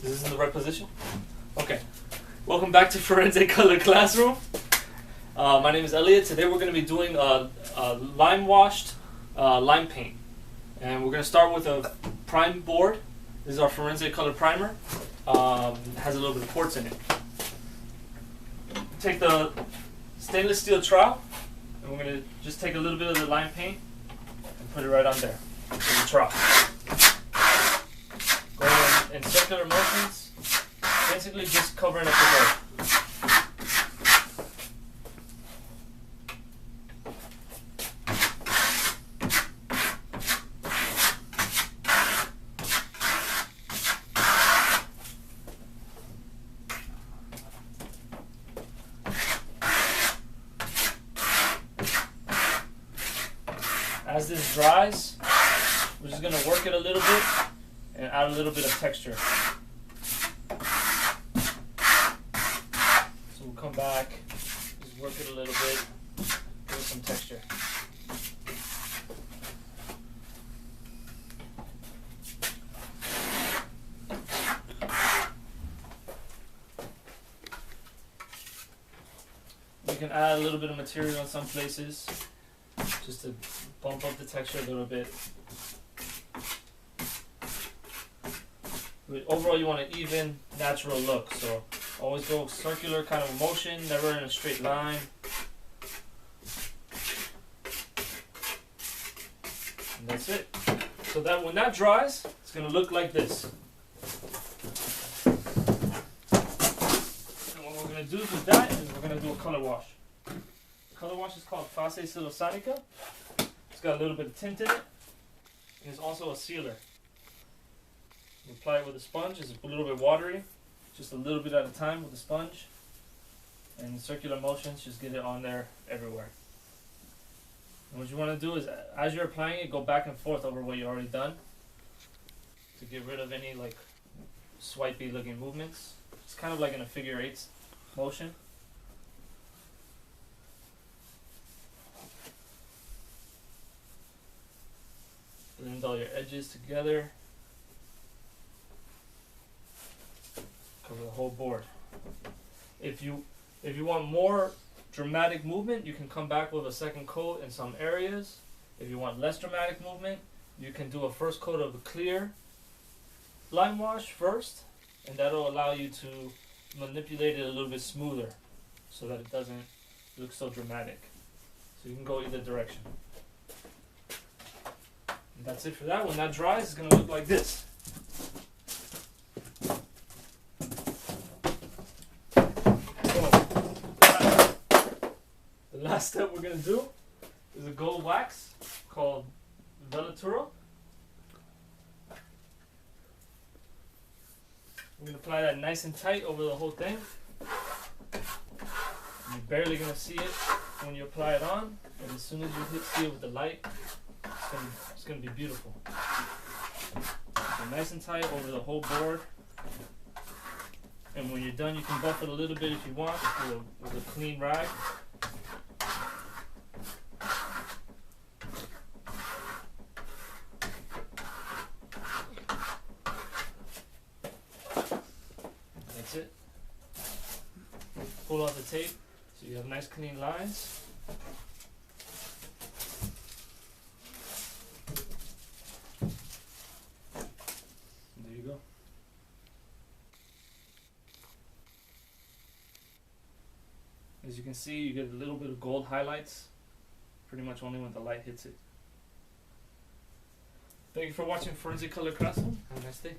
This is in the right position? Okay. Welcome back to Firenzecolor Classroom. My name is Elliott. Today we're going to be doing lime washed lime paint. And we're going to start with a prime board. This is our Firenzecolor primer. It has a little bit of quartz in it. Take the stainless steel trowel, and we're going to just take a little bit of the lime paint and put it right on there in the trowel. Go in circular motions, basically just covering up the board. As this dries, we're just going to work it a little bit and add a little bit of texture. So we'll come back, just work it a little bit, give it some texture. You can add a little bit of material in some places, just to bump up the texture a little bit. But overall, you want an even, natural look. So always go circular kind of motion, never in a straight line. And that's it. So that when that dries, it's going to look like this. And what we're going to do with that is we're going to do a color wash. Color wash is called Fase Silosanica. It's got a little bit of tint in it. And it's also a sealer. You apply it with a sponge. It's a little bit watery. Just a little bit at a time with a sponge. And in circular motions, just get it on there everywhere. And what you want to do is, as you're applying it, go back and forth over what you've already done to get rid of any like swipey looking movements. It's kind of like in a figure eight motion. Blend all your edges together. Cover the whole board. If you want more dramatic movement, you can come back with a second coat in some areas. If you want less dramatic movement, you can do a first coat of a clear lime wash first, and that'll allow you to manipulate it a little bit smoother so that it doesn't look so dramatic. So you can go either direction. And that's it for that. When that dries, it's going to look like this. The last step we're going to do is a gold wax called Troweled. We're going to apply that nice and tight over the whole thing. You're barely going to see it when you apply it on, and as soon as you see it with the light, it's going to be beautiful. So nice and tight over the whole board. And when you're done, you can buff it a little bit if you want with a clean rag. That's it. Pull off the tape so you have nice clean lines. There you go. As you can see, you get a little bit of gold highlights, pretty much only when the light hits it. Thank you for watching Firenzecolor Classroom. Have a nice day.